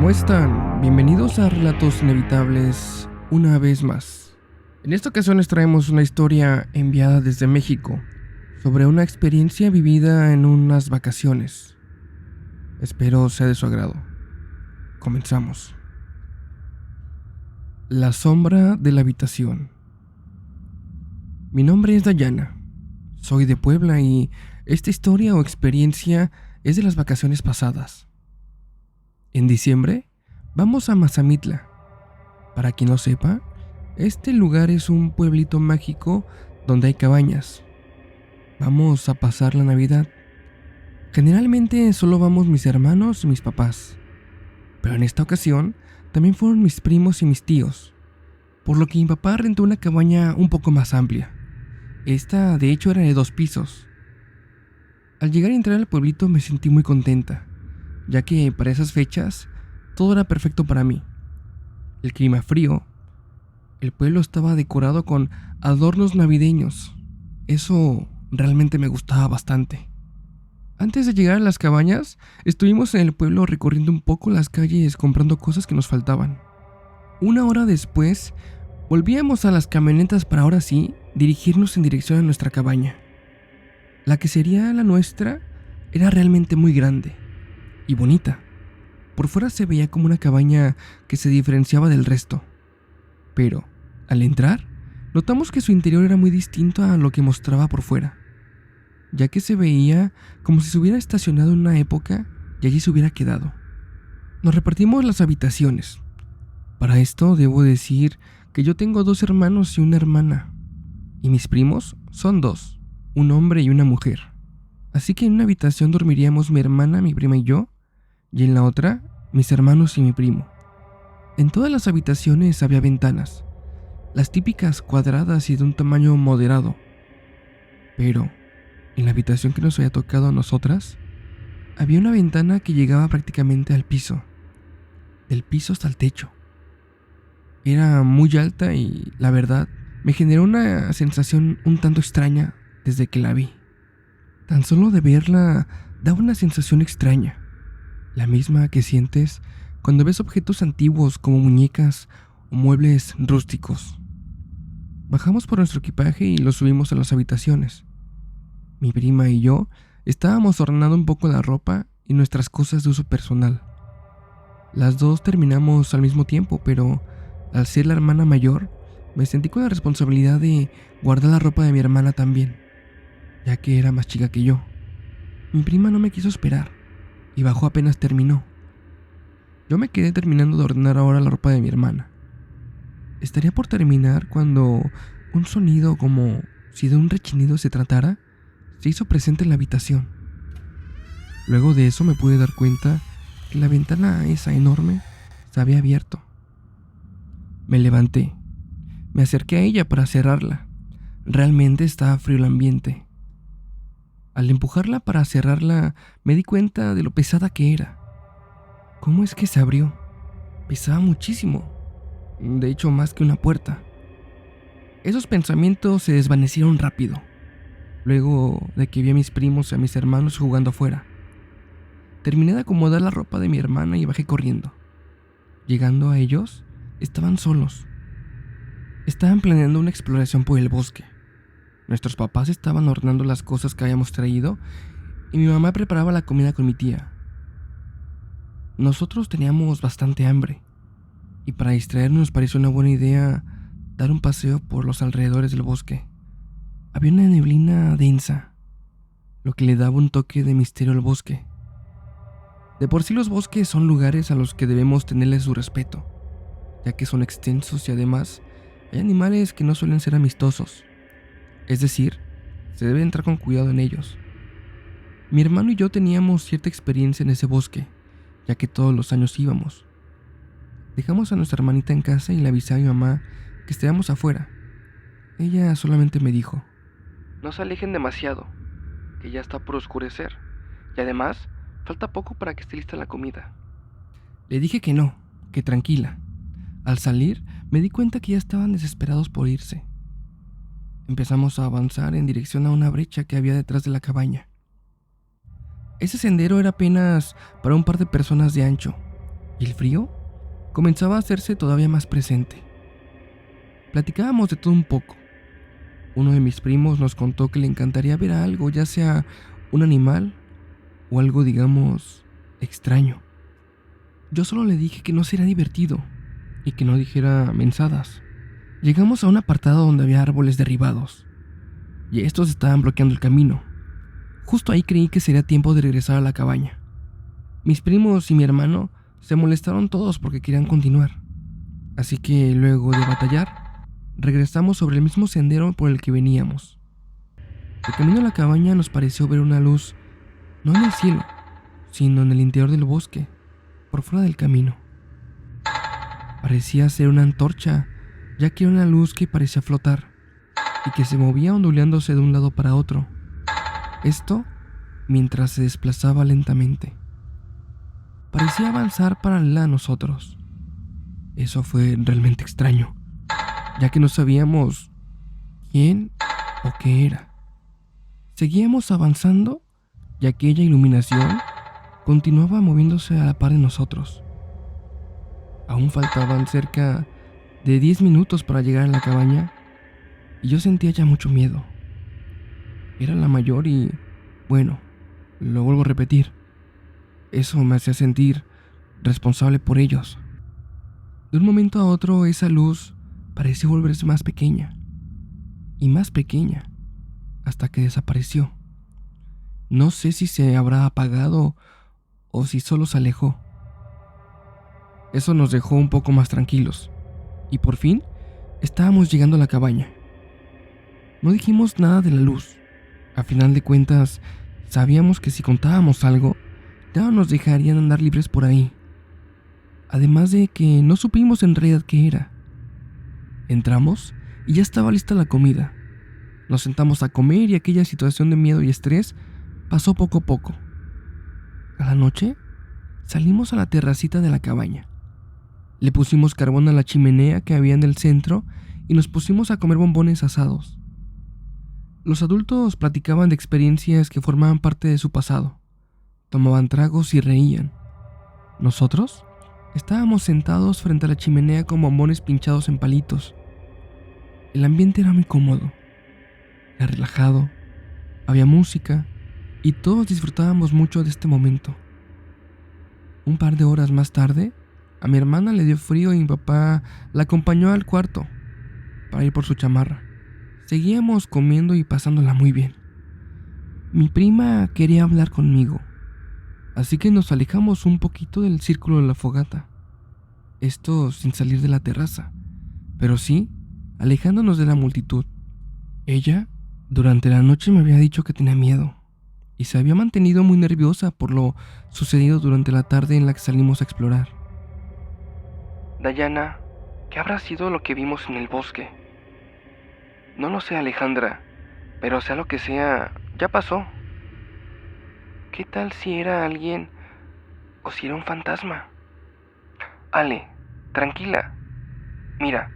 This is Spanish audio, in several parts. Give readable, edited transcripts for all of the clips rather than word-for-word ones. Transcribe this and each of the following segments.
¿Cómo están? Bienvenidos a Relatos Inevitables una vez más. En esta ocasión les traemos una historia enviada desde México sobre una experiencia vivida en unas vacaciones. Espero sea de su agrado. Comenzamos. La sombra de la habitación. Mi nombre es Dayana. Soy de Puebla y esta historia o experiencia es de las vacaciones pasadas. En diciembre, vamos a Mazamitla. Para quien no sepa, este lugar es un pueblito mágico donde hay cabañas. Vamos a pasar la Navidad. Generalmente solo vamos mis hermanos y mis papás, pero en esta ocasión también fueron mis primos y mis tíos, por lo que mi papá rentó una cabaña un poco más amplia. Esta, de hecho, era de 2 pisos. Al llegar y entrar al pueblito me sentí muy contenta, ya que para esas fechas todo era perfecto para mí. El clima frío, el pueblo estaba decorado con adornos navideños. Eso realmente me gustaba bastante. Antes de llegar a las cabañas, estuvimos en el pueblo recorriendo un poco las calles comprando cosas que nos faltaban. Una hora después, volvíamos a las camionetas para ahora sí dirigirnos en dirección a nuestra cabaña. La que sería la nuestra era realmente muy grande y bonita. Por fuera se veía como una cabaña que se diferenciaba del resto. Pero, al entrar, notamos que su interior era muy distinto a lo que mostraba por fuera, ya que se veía como si se hubiera estacionado en una época y allí se hubiera quedado. Nos repartimos las habitaciones. Para esto debo decir que yo tengo 2 hermanos y una hermana, y mis primos son 2, un hombre y una mujer. Así que en una habitación dormiríamos mi hermana, mi prima y yo, y en la otra, mis hermanos y mi primo. En todas las habitaciones había ventanas, las típicas cuadradas y de un tamaño moderado. Pero, en la habitación que nos había tocado a nosotras, había una ventana que llegaba prácticamente al piso, del piso hasta el techo. Era muy alta y, la verdad, me generó una sensación un tanto extraña desde que la vi. Tan solo de verla daba una sensación extraña, la misma que sientes cuando ves objetos antiguos como muñecas o muebles rústicos. Bajamos por nuestro equipaje y lo subimos a las habitaciones. Mi prima y yo estábamos ordenando un poco la ropa y nuestras cosas de uso personal. Las 2 terminamos al mismo tiempo, pero al ser la hermana mayor, me sentí con la responsabilidad de guardar la ropa de mi hermana también, ya que era más chica que yo. Mi prima no me quiso esperar y bajó apenas terminó. Yo me quedé terminando de ordenar ahora la ropa de mi hermana. Estaría por terminar cuando un sonido como si de un rechinido se tratara se hizo presente en la habitación. Luego de eso me pude dar cuenta que la ventana esa enorme se había abierto. Me levanté, me acerqué a ella para cerrarla. Realmente estaba frío el ambiente. Al empujarla para cerrarla, me di cuenta de lo pesada que era. ¿Cómo es que se abrió? Pesaba muchísimo. De hecho, más que una puerta. Esos pensamientos se desvanecieron rápido, luego de que vi a mis primos y a mis hermanos jugando afuera. Terminé de acomodar la ropa de mi hermana y bajé corriendo. Llegando a ellos, estaban solos. Estaban planeando una exploración por el bosque. Nuestros papás estaban ordenando las cosas que habíamos traído y mi mamá preparaba la comida con mi tía. Nosotros teníamos bastante hambre y para distraernos nos pareció una buena idea dar un paseo por los alrededores del bosque. Había una neblina densa, lo que le daba un toque de misterio al bosque. De por sí los bosques son lugares a los que debemos tenerles su respeto, ya que son extensos y además hay animales que no suelen ser amistosos. Es decir, se debe entrar con cuidado en ellos. Mi hermano y yo teníamos cierta experiencia en ese bosque, ya que todos los años íbamos. Dejamos a nuestra hermanita en casa y le avisé a mi mamá que estábamos afuera. Ella solamente me dijo: no se alejen demasiado, que ya está por oscurecer, y además falta poco para que esté lista la comida. Le dije que no, que tranquila. Al salir, me di cuenta que ya estaban desesperados por irse. Empezamos a avanzar en dirección a una brecha que había detrás de la cabaña. Ese sendero era apenas para un par de personas de ancho, y el frío comenzaba a hacerse todavía más presente. Platicábamos de todo un poco. Uno de mis primos nos contó que le encantaría ver algo, ya sea un animal o algo, digamos, extraño. Yo solo le dije que no sería divertido y que no dijera mensadas. Llegamos a un apartado donde había árboles derribados y estos estaban bloqueando el camino. Justo ahí creí que sería tiempo de regresar a la cabaña. Mis primos y mi hermano se molestaron todos porque querían continuar. Así que luego de batallar, regresamos sobre el mismo sendero por el que veníamos. De camino a la cabaña nos pareció ver una luz, no en el cielo, sino en el interior del bosque, por fuera del camino. Parecía ser una antorcha, ya que era una luz que parecía flotar y que se movía ondulándose de un lado para otro. Esto mientras se desplazaba lentamente. Parecía avanzar paralela a nosotros. Eso fue realmente extraño, ya que no sabíamos quién o qué era. Seguíamos avanzando y aquella iluminación continuaba moviéndose a la par de nosotros. Aún faltaban cerca de 10 minutos para llegar a la cabaña y yo sentía ya mucho miedo. Era la mayor y, bueno, lo vuelvo a repetir, eso me hacía sentir responsable por ellos. De un momento a otro esa luz pareció volverse más pequeña y más pequeña hasta que desapareció. No sé si se habrá apagado o si solo se alejó. Eso nos dejó un poco más tranquilos y por fin estábamos llegando a la cabaña. No dijimos nada de la luz. A final de cuentas, sabíamos que si contábamos algo, ya no nos dejarían andar libres por ahí. Además de que no supimos en realidad qué era. Entramos y ya estaba lista la comida. Nos sentamos a comer y aquella situación de miedo y estrés pasó poco a poco. A la noche, salimos a la terracita de la cabaña. Le pusimos carbón a la chimenea que había en el centro y nos pusimos a comer bombones asados. Los adultos platicaban de experiencias que formaban parte de su pasado. Tomaban tragos y reían. Nosotros estábamos sentados frente a la chimenea con bombones pinchados en palitos. El ambiente era muy cómodo, era relajado, había música y todos disfrutábamos mucho de este momento. Un par de horas más tarde, a mi hermana le dio frío y mi papá la acompañó al cuarto para ir por su chamarra. Seguíamos comiendo y pasándola muy bien. Mi prima quería hablar conmigo, así que nos alejamos un poquito del círculo de la fogata. Esto sin salir de la terraza, pero sí alejándonos de la multitud. Ella, durante la noche me había dicho que tenía miedo y se había mantenido muy nerviosa por lo sucedido durante la tarde en la que salimos a explorar. Dayana, ¿qué habrá sido lo que vimos en el bosque? No lo sé, Alejandra, pero sea lo que sea, ya pasó. ¿Qué tal si era alguien o si era un fantasma? Ale, tranquila. Mira,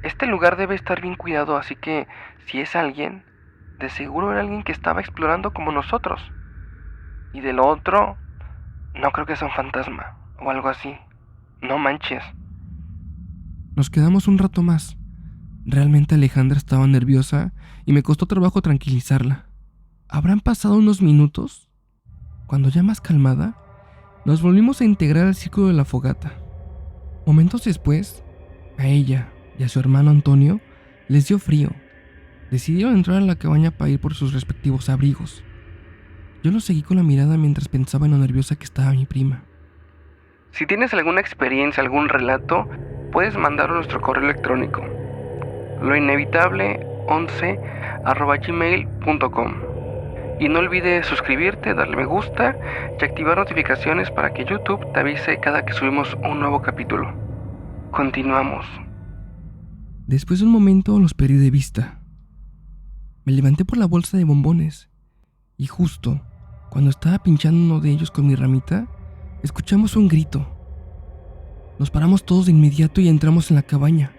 este lugar debe estar bien cuidado, así que si es alguien, de seguro era alguien que estaba explorando como nosotros. Y de lo otro, no creo que sea un fantasma o algo así. No manches. Nos quedamos un rato más. Realmente Alejandra estaba nerviosa y me costó trabajo tranquilizarla. Habrán pasado unos minutos, cuando ya más calmada, nos volvimos a integrar al círculo de la fogata. Momentos después, a ella y a su hermano Antonio les dio frío. Decidieron entrar a la cabaña para ir por sus respectivos abrigos. Yo los seguí con la mirada mientras pensaba en lo nerviosa que estaba mi prima. Si tienes alguna experiencia, algún relato, puedes mandarlo a nuestro correo electrónico loinevitable11@gmail.com. Y no olvides suscribirte, darle me gusta y activar notificaciones para que YouTube te avise cada que subimos un nuevo capítulo. Continuamos. Después de un momento los perdí de vista. Me levanté por la bolsa de bombones y justo cuando estaba pinchando uno de ellos con mi ramita, escuchamos un grito. Nos paramos todos de inmediato y entramos en la cabaña.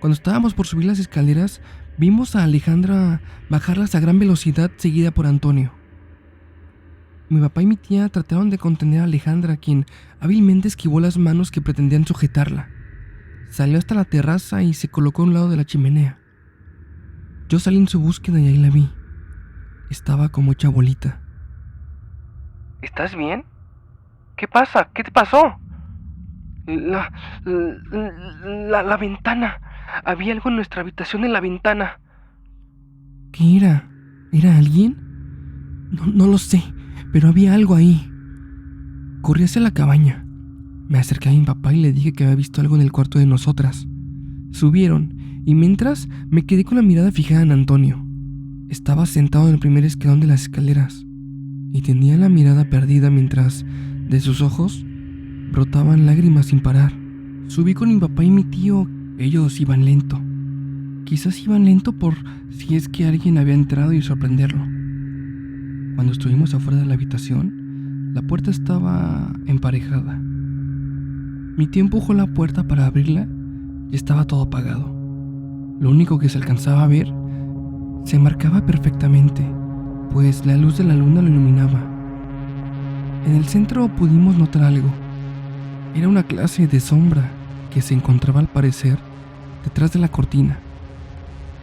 Cuando estábamos por subir las escaleras, vimos a Alejandra bajarlas a gran velocidad seguida por Antonio. Mi papá y mi tía trataron de contener a Alejandra, quien hábilmente esquivó las manos que pretendían sujetarla. Salió hasta la terraza y se colocó a un lado de la chimenea. Yo salí en su búsqueda y ahí la vi. Estaba como hecha bolita. ¿Estás bien? ¿Qué pasa? ¿Qué te pasó? La ventana. Había algo en nuestra habitación en la ventana. ¿Qué era? ¿Era alguien? No lo sé, pero había algo ahí. Corrí hacia la cabaña. Me acerqué a mi papá y le dije que había visto algo en el cuarto de nosotras. Subieron, y mientras me quedé con la mirada fijada en Antonio. Estaba sentado en el primer escalón de las escaleras y tenía la mirada perdida mientras de sus ojos brotaban lágrimas sin parar. Subí con mi papá y mi tío. Ellos iban lento. Quizás iban lento por si es que alguien había entrado y sorprenderlo. Cuando estuvimos afuera de la habitación, la puerta estaba emparejada. Mi tío empujó la puerta para abrirla y estaba todo apagado. Lo único que se alcanzaba a ver se marcaba perfectamente, pues la luz de la luna lo iluminaba. En el centro pudimos notar algo. Era una clase de sombra que se encontraba al parecer detrás de la cortina.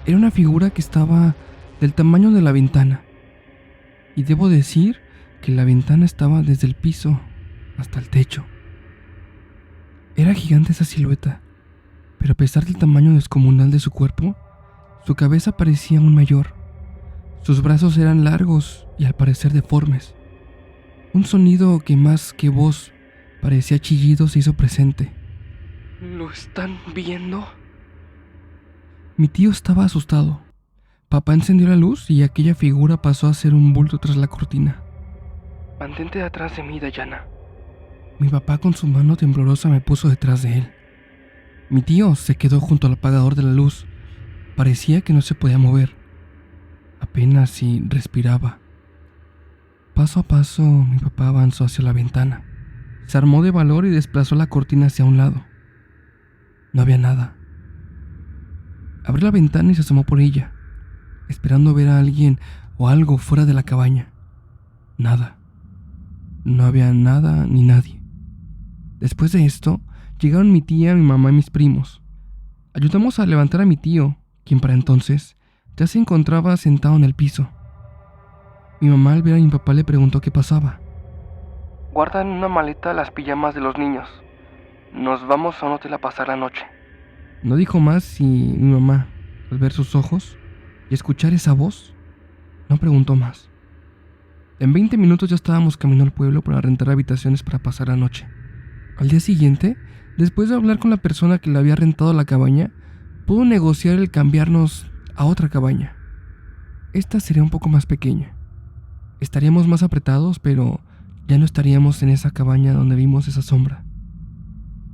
Era una figura que estaba del tamaño de la ventana. Y debo decir que la ventana estaba desde el piso hasta el techo. Era gigante esa silueta, pero a pesar del tamaño descomunal de su cuerpo, su cabeza parecía aún mayor. Sus brazos eran largos y al parecer deformes. Un sonido que más que voz parecía chillido se hizo presente. ¿Lo están viendo? Mi tío estaba asustado. Papá encendió la luz y aquella figura pasó a ser un bulto tras la cortina. Mantente atrás de mí, Dayana. Mi papá con su mano temblorosa me puso detrás de él. Mi tío se quedó junto al apagador de la luz. Parecía que no se podía mover. Apenas si respiraba. Paso a paso, mi papá avanzó hacia la ventana. Se armó de valor y desplazó la cortina hacia un lado. No había nada. Abrió la ventana y se asomó por ella, esperando ver a alguien o algo fuera de la cabaña. Nada. No había nada ni nadie. Después de esto, llegaron mi tía, mi mamá y mis primos. Ayudamos a levantar a mi tío, quien para entonces ya se encontraba sentado en el piso. Mi mamá al ver a mi papá le preguntó qué pasaba. Guarda en una maleta las pijamas de los niños. Nos vamos a un hotel a pasar la noche. No dijo más y mi mamá, al ver sus ojos y escuchar esa voz, no preguntó más. En 20 minutos ya estábamos camino al pueblo para rentar habitaciones para pasar la noche. Al día siguiente, después de hablar con la persona que le había rentado la cabaña, pudo negociar el cambiarnos a otra cabaña. Esta sería un poco más pequeña. Estaríamos más apretados, pero ya no estaríamos en esa cabaña donde vimos esa sombra.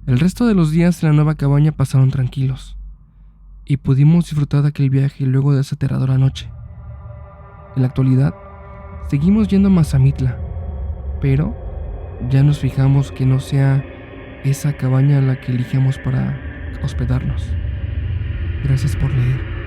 El resto de los días en la nueva cabaña pasaron tranquilos y pudimos disfrutar de aquel viaje luego de esa aterradora noche. En la actualidad, seguimos yendo a Mazamitla, pero ya nos fijamos que no sea esa cabaña la que elijamos para hospedarnos. Gracias por leer.